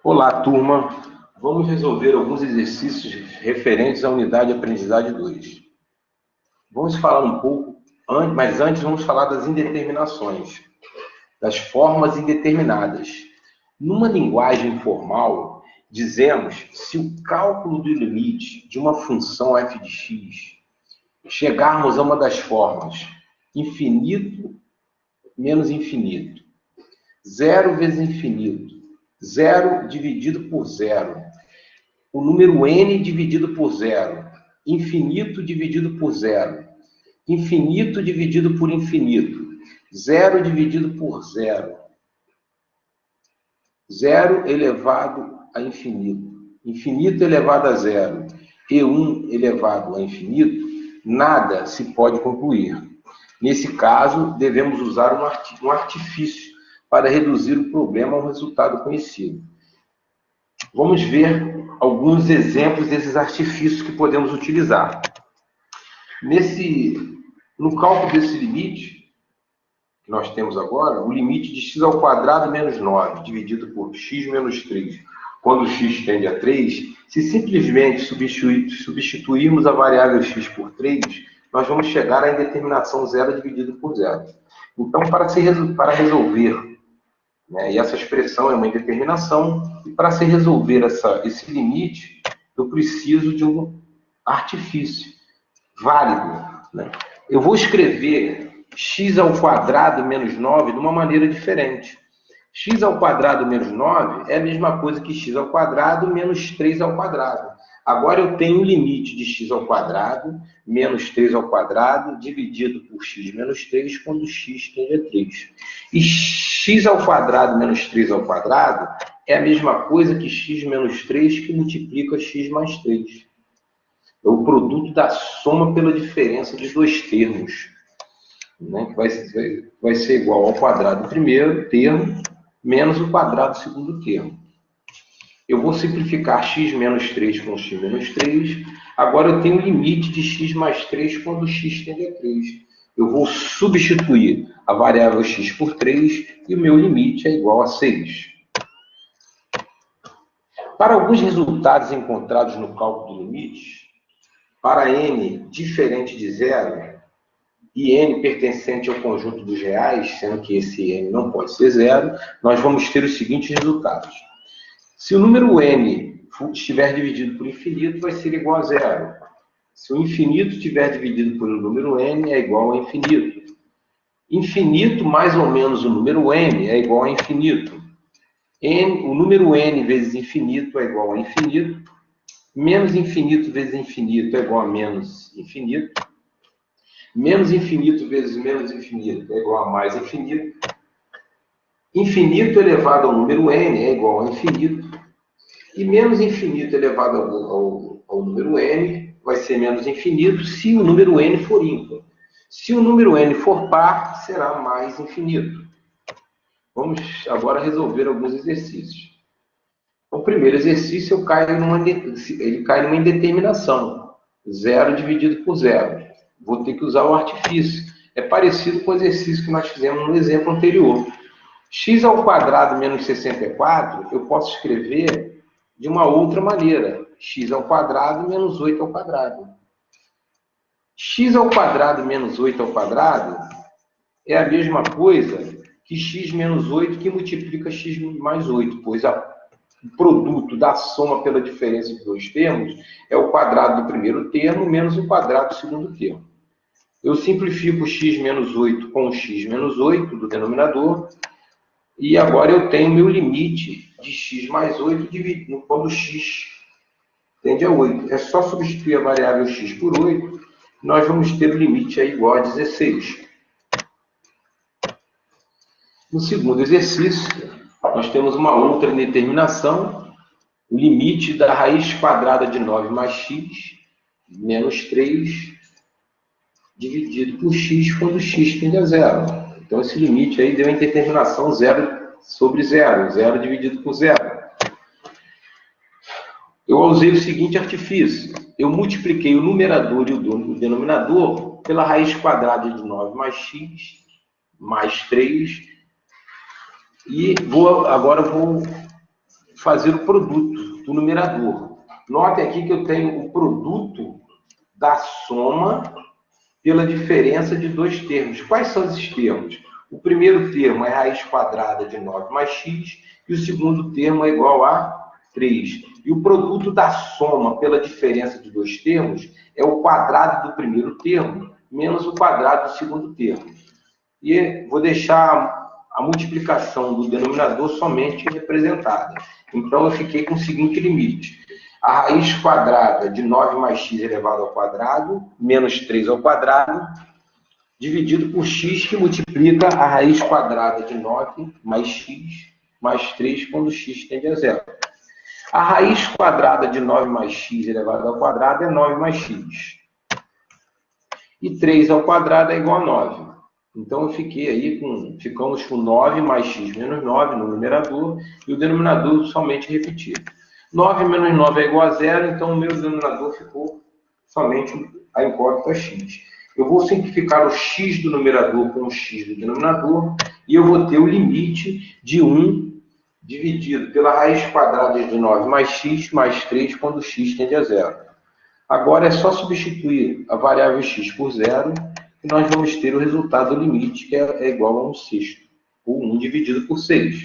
Olá, turma. Vamos resolver alguns exercícios referentes à unidade de aprendizagem 2. Vamos falar um pouco, mas antes vamos falar das indeterminações, das formas indeterminadas. Numa linguagem formal, dizemos se o cálculo do limite de uma função f de x chegarmos a uma das formas infinito menos infinito, zero vezes infinito, zero dividido por zero, o número n dividido por zero, infinito dividido por zero, infinito dividido por infinito, zero dividido por zero, zero elevado a infinito, infinito elevado a zero e 1 elevado a infinito, nada se pode concluir. Nesse caso, devemos usar um artifício para reduzir o problema ao resultado conhecido. Vamos ver alguns exemplos desses artifícios que podemos utilizar. No cálculo desse limite, que nós temos agora, o limite de x ao quadrado menos 9, dividido por x menos 3, quando x tende a 3, se simplesmente substituirmos a variável x por 3, nós vamos chegar à indeterminação zero dividido por zero. Então, para resolver, e essa expressão é uma indeterminação, e para se resolver esse limite, eu preciso de um artifício válido. Eu vou escrever x ao quadrado menos 9 de uma maneira diferente. X ao quadrado menos 9 é a mesma coisa que x ao quadrado menos 3 ao quadrado. Agora eu tenho um limite de x ao quadrado menos 3 ao quadrado dividido por x menos 3 quando x tende a 3. E x ao quadrado menos 3 ao quadrado é a mesma coisa que x menos 3 que multiplica x mais 3. É o produto da soma pela diferença de dois termos, que vai ser igual ao quadrado do primeiro termo menos o quadrado do segundo termo. Eu vou simplificar x menos 3 com x menos 3. Agora eu tenho o limite de x mais 3 quando x tende a 3. Eu vou substituir a variável x por 3 e o meu limite é igual a 6. Para alguns resultados encontrados no cálculo do limite, para n diferente de zero e n pertencente ao conjunto dos reais, sendo que esse n não pode ser zero, nós vamos ter os seguintes resultados. Se o número n estiver dividido por infinito, vai ser igual a zero. Se o infinito estiver dividido por um número n, é igual a infinito. Infinito mais ou menos o número n é igual a infinito. O número n vezes infinito é igual a infinito. Menos infinito vezes infinito é igual a menos infinito. Menos infinito vezes menos infinito é igual a mais infinito. Infinito elevado ao número n é igual a infinito. E menos infinito elevado ao número n vai ser menos infinito se o número n for ímpar. Se o número n for par, será mais infinito. Vamos agora resolver alguns exercícios. O primeiro exercício ele cai numa indeterminação. Zero dividido por zero. Vou ter que usar o artifício. É parecido com o exercício que nós fizemos no exemplo anterior. X ao quadrado menos 64, eu posso escrever de uma outra maneira. X ao quadrado menos 8 ao quadrado. X ao quadrado menos 8 ao quadrado é a mesma coisa que x menos 8 que multiplica x mais 8, pois o produto da soma pela diferença de dois termos é o quadrado do primeiro termo menos o quadrado do segundo termo. Eu simplifico x menos 8 com x menos 8 do denominador e agora eu tenho meu limite de x mais 8 dividido quando x tende a 8. É só substituir a variável x por 8, nós vamos ter o limite igual a 16. No segundo exercício, nós temos uma outra indeterminação, o limite da raiz quadrada de 9 mais x menos 3 dividido por x quando x tende a zero. Então, esse limite aí deu a indeterminação zero sobre zero, zero dividido por zero. Eu usei o seguinte artifício. Eu multipliquei o numerador e o denominador pela raiz quadrada de 9 mais x mais 3 e agora vou fazer o produto do numerador. Notem aqui que eu tenho o produto da soma pela diferença de dois termos. Quais são esses termos? O primeiro termo é raiz quadrada de 9 mais x, e o segundo termo é igual a 3. E o produto da soma pela diferença de dois termos é o quadrado do primeiro termo menos o quadrado do segundo termo. E vou deixar a multiplicação do denominador somente representada. Então, eu fiquei com o seguinte limite. A raiz quadrada de 9 mais x elevado ao quadrado, menos 3 ao quadrado, dividido por x, que multiplica a raiz quadrada de 9 mais x mais 3, quando x tende a zero. A raiz quadrada de 9 mais x elevado ao quadrado é 9 mais x. E 3 ao quadrado é igual a 9. Então, eu fiquei aí ficamos com 9 mais x menos 9 no numerador, e o denominador somente repetido. 9 menos 9 é igual a zero, então o meu denominador ficou somente a incógnita x. Eu vou simplificar o x do numerador com o x do denominador, e eu vou ter o limite de 1 dividido pela raiz quadrada de 9 mais x mais 3, quando x tende a zero. Agora é só substituir a variável x por zero, e nós vamos ter o resultado do limite, que é igual a 1/6, ou 1 dividido por 6.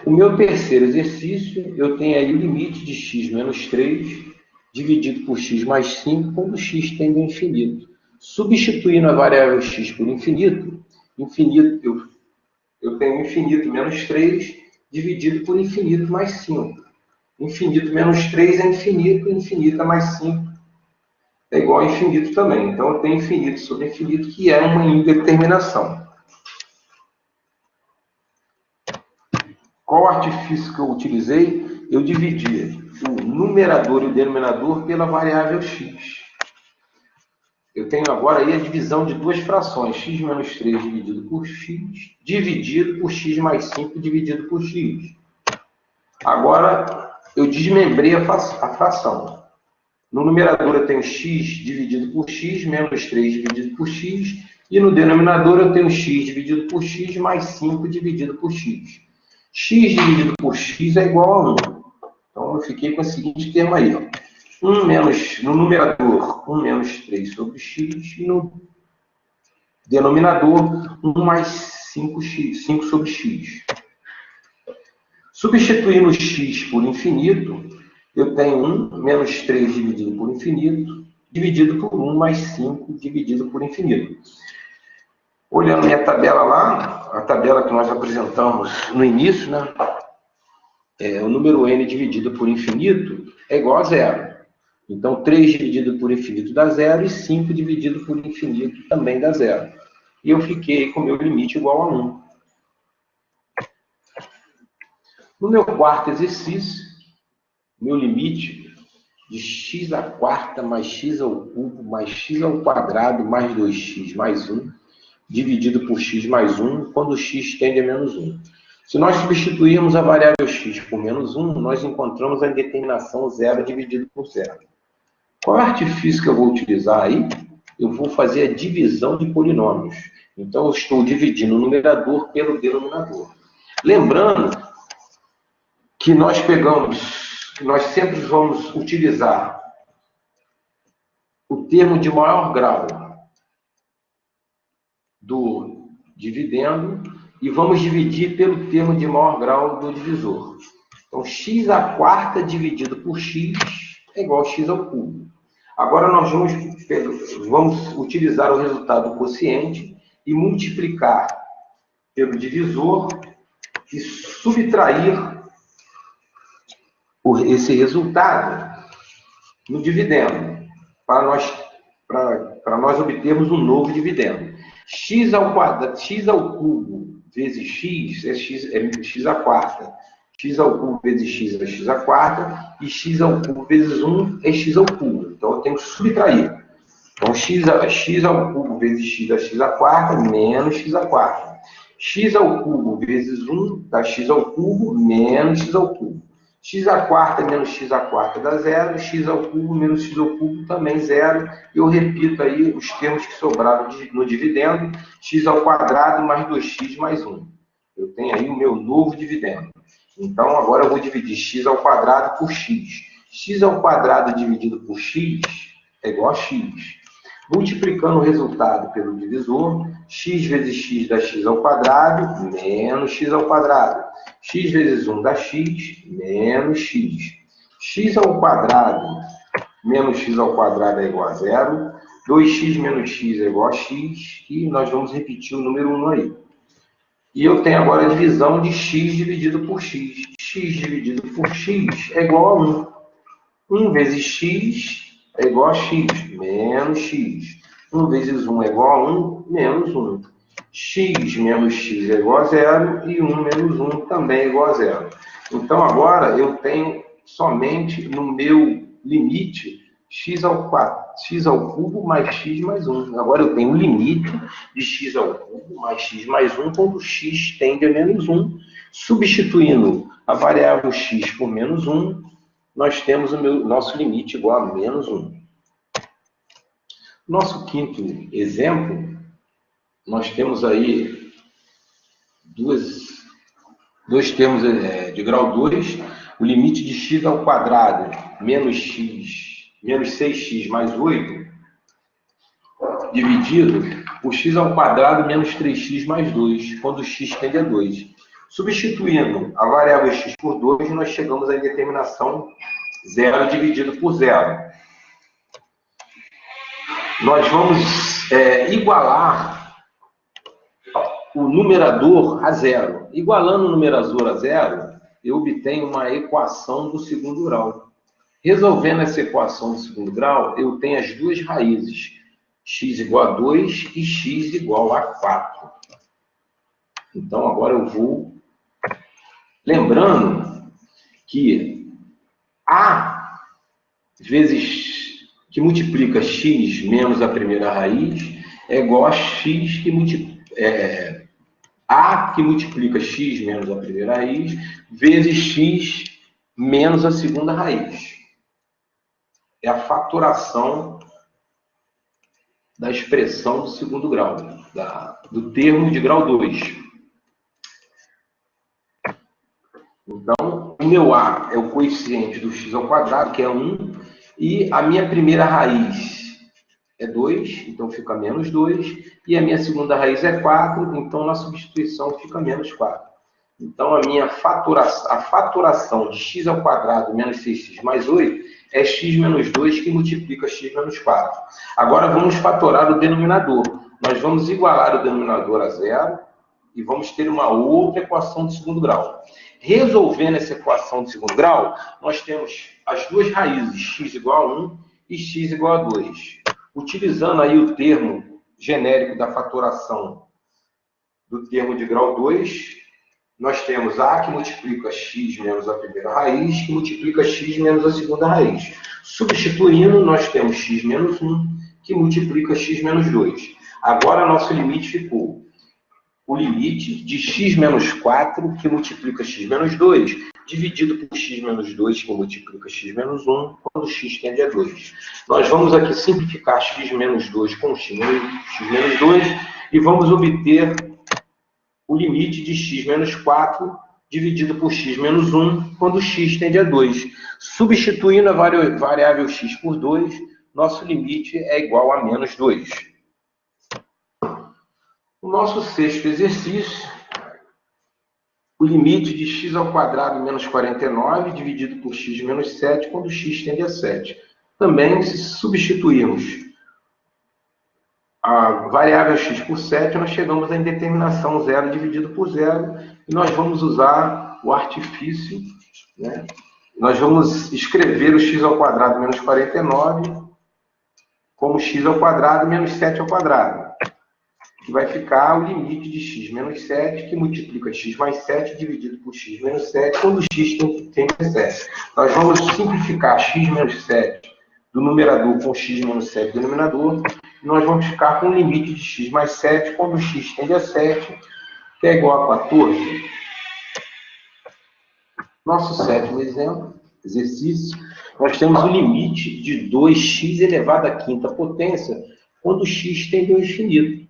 O meu terceiro exercício, eu tenho aí o limite de x menos 3 dividido por x mais 5, quando x tende a infinito. Substituindo a variável x por infinito, eu tenho infinito menos 3 dividido por infinito mais 5. Infinito menos 3 é infinito, infinito é mais 5 é igual a infinito também. Então, eu tenho infinito sobre infinito, que é uma indeterminação. Qual artifício que eu utilizei? Eu dividi o numerador e o denominador pela variável x. Eu tenho agora aí a divisão de duas frações, x menos 3 dividido por x, dividido por x mais 5 dividido por x. Agora, eu desmembrei a fração. No numerador eu tenho x dividido por x, menos 3 dividido por x, e no denominador eu tenho x dividido por x mais 5 dividido por x. X dividido por x é igual a 1. Então, eu fiquei com o seguinte termo aí. Ó. No numerador, 1 menos 3 sobre x, e no denominador, 1 mais 5x, 5 sobre x. Substituindo x por infinito, eu tenho 1 menos 3 dividido por infinito, dividido por 1 mais 5 dividido por infinito. Olhando minha tabela lá, a tabela que nós apresentamos no início, né? O número n dividido por infinito é igual a zero. Então, 3 dividido por infinito dá zero, e 5 dividido por infinito também dá zero. E eu fiquei com o meu limite igual a 1. No meu quarto exercício, meu limite de x à quarta mais x ao cubo mais x ao quadrado mais 2x mais 1, dividido por x mais 1, quando x tende a menos 1. Se nós substituirmos a variável x por menos 1, nós encontramos a indeterminação zero dividido por zero. Qual é o artifício que eu vou utilizar aí? Eu vou fazer a divisão de polinômios. Então, eu estou dividindo o numerador pelo denominador. Lembrando que nós sempre vamos utilizar o termo de maior grau do dividendo e vamos dividir pelo termo de maior grau do divisor. Então, x à quarta dividido por x é igual a x ao cubo. Agora, nós vamos utilizar o resultado do quociente e multiplicar pelo divisor e subtrair esse resultado no dividendo, para nós obtermos um novo dividendo. X ao cubo vezes x é x à quarta. X ao cubo vezes x é x à quarta. E x ao cubo vezes 1 é x ao cubo. Então, eu tenho que subtrair. Então, x ao cubo vezes x é x à quarta menos x à quarta. X ao cubo vezes 1 dá x ao cubo menos x ao cubo. X à quarta menos x à quarta dá zero, x ao cubo menos x ao cubo também zero. Eu repito aí os termos que sobraram no dividendo, x ao quadrado mais 2x mais 1. Eu tenho aí o meu novo dividendo. Então, agora eu vou dividir x ao quadrado por x. X ao quadrado dividido por x é igual a x. Multiplicando o resultado pelo divisor, x vezes x dá x ao quadrado, menos x ao quadrado. X vezes 1 dá x, menos x. X ao quadrado menos x ao quadrado é igual a zero. 2x menos x é igual a x. E nós vamos repetir o número 1 aí. E eu tenho agora a divisão de x dividido por x. X dividido por x é igual a 1. 1 vezes x é igual a x, menos x. 1 vezes 1 é igual a 1, menos 1. X menos x é igual a 0 e 1 menos 1 também é igual a 0. Então, agora eu tenho somente no meu limite x ao cubo mais x mais 1. Agora eu tenho o limite de x ao cubo mais x mais 1 quando x tende a menos 1. Substituindo a variável x por menos 1, nós temos o nosso limite igual a menos 1. Nosso quinto exemplo, nós temos aí dois termos de grau 2, o limite de x ao quadrado menos 6x mais 8, dividido por x ao quadrado menos 3x mais 2, quando x tende a 2. Substituindo a variável x por 2, nós chegamos à indeterminação 0 dividido por 0. Nós vamos igualar o numerador a 0. Igualando o numerador a 0, eu obtenho uma equação do segundo grau. Resolvendo essa equação do segundo grau, eu tenho as duas raízes, x igual a 2 e x igual a 4. Então, agora eu vou... Lembrando que A vezes que multiplica x menos a primeira raiz é igual a x que multiplica... A que multiplica x menos a primeira raiz vezes x menos a segunda raiz. É a fatoração da expressão do segundo grau, do termo de grau 2. Então, o meu A é o coeficiente do x ao quadrado, que é 1, e a minha primeira raiz é 2, então fica menos 2, e a minha segunda raiz é 4, então na substituição fica menos 4. Então, a fatoração de x ao quadrado menos 6x mais 8 é x menos 2 que multiplica x menos 4. Agora, vamos fatorar o denominador. Nós vamos igualar o denominador a 0 e vamos ter uma outra equação de segundo grau. Resolvendo essa equação de segundo grau, nós temos as duas raízes, x igual a 1 e x igual a 2. Utilizando aí o termo genérico da fatoração do termo de grau 2, nós temos A que multiplica x menos a primeira raiz, que multiplica x menos a segunda raiz. Substituindo, nós temos x menos 1, que multiplica x menos 2. Agora, nosso limite ficou o limite de x menos 4, que multiplica x menos 2, dividido por x menos 2, que multiplica x menos 1, quando x tende a 2. Nós vamos aqui simplificar x menos 2 com x menos 2 e vamos obter o limite de x menos 4 dividido por x menos 1, quando x tende a 2. Substituindo a variável x por 2, nosso limite é igual a menos 2. O nosso sexto exercício, o limite de x ao quadrado menos 49 dividido por x menos 7, quando x tende a 7. Também, se substituirmos a variável x por 7, nós chegamos à indeterminação 0 dividido por 0, e nós vamos usar o artifício, né? Nós vamos escrever o x ao quadrado menos 49 como x ao quadrado menos 7 ao quadrado. Que vai ficar o limite de x menos 7, que multiplica x mais 7 dividido por x menos 7, quando x tende a 7. Nós vamos simplificar x menos 7 do numerador com x menos 7 do denominador, e nós vamos ficar com o limite de x mais 7, quando x tende a 7, que é igual a 14. Nosso sétimo exercício, nós temos o limite de 2x elevado à quinta potência, quando x tende ao infinito.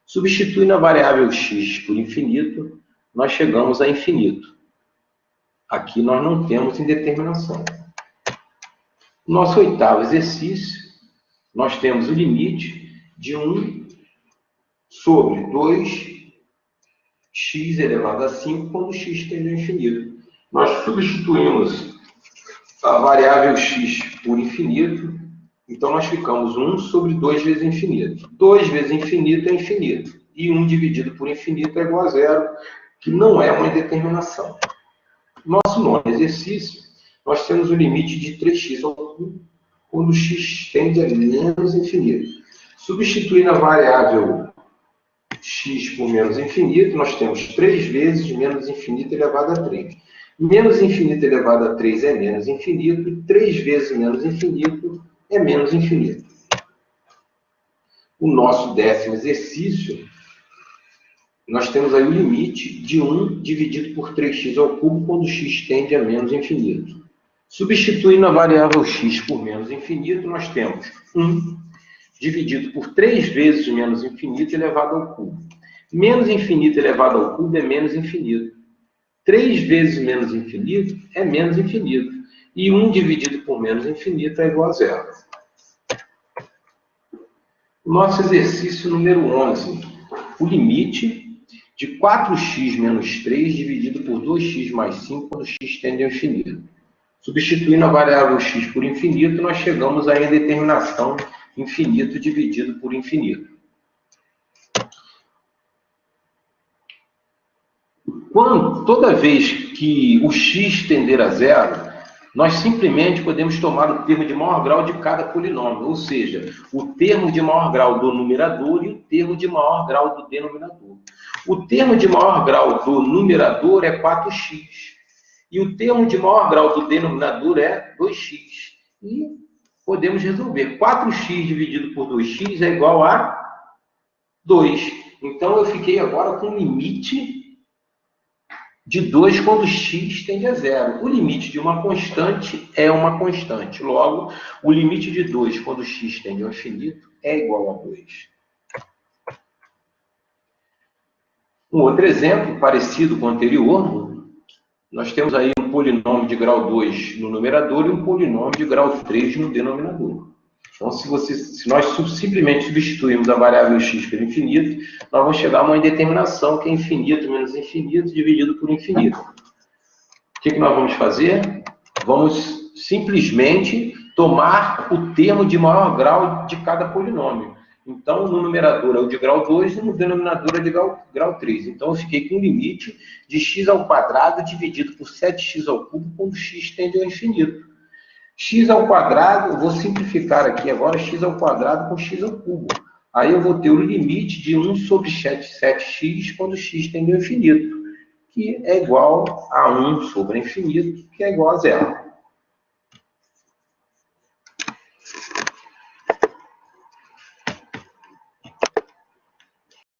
Substituindo a variável x por infinito, nós chegamos a infinito. Aqui nós não temos indeterminação. Nosso oitavo exercício, nós temos o limite de 1 sobre 2x elevado a 5 quando x tende ao infinito. Nós substituímos a variável x por infinito, então nós ficamos 1 sobre 2 vezes infinito. 2 vezes infinito é infinito, e 1 dividido por infinito é igual a zero, que não é uma indeterminação. Nosso nono exercício, nós temos o limite de 3x ao cubo, quando x tende a menos infinito. Substituindo a variável x por menos infinito, nós temos 3 vezes menos infinito elevado a 3. Menos infinito elevado a 3 é menos infinito, e 3 vezes menos infinito é menos infinito. O nosso décimo exercício, nós temos aí o limite de 1 dividido por 3x ao cubo quando x tende a menos infinito. Substituindo a variável x por menos infinito, nós temos 1 dividido por 3 vezes menos infinito elevado ao cubo. Menos infinito elevado ao cubo é menos infinito. 3 vezes menos infinito é menos infinito. E 1 dividido por menos infinito é igual a zero. Nosso exercício número 11. O limite de 4x menos 3 dividido por 2x mais 5 quando x tende ao infinito. Substituindo a variável x por infinito, nós chegamos à indeterminação infinito dividido por infinito. Toda vez que o x tender a zero, nós simplesmente podemos tomar o termo de maior grau de cada polinômio, ou seja, o termo de maior grau do numerador e o termo de maior grau do denominador. O termo de maior grau do numerador é 4x, e o termo de maior grau do denominador é 2x. E podemos resolver. 4x dividido por 2x é igual a 2. Então, eu fiquei agora com o limite de 2 quando x tende a zero. O limite de uma constante é uma constante. Logo, o limite de 2 quando x tende ao infinito é igual a 2. Um outro exemplo, parecido com o anterior, nós temos aí um polinômio de grau 2 no numerador e um polinômio de grau 3 no denominador. Então, se nós simplesmente substituirmos a variável x pelo infinito, nós vamos chegar a uma indeterminação que é infinito menos infinito dividido por infinito. O que nós vamos fazer? Vamos simplesmente tomar o termo de maior grau de cada polinômio. Então, no numerador é o de grau 2 e no denominador é de grau 3. Então, eu fiquei com um limite de x ao quadrado dividido por 7x ao cubo quando x tende ao infinito. X ao quadrado, eu vou simplificar aqui agora, x ao quadrado com x ao cubo. Aí eu vou ter o limite de 1 sobre 7x quando x tende ao infinito, que é igual a 1 sobre infinito, que é igual a zero.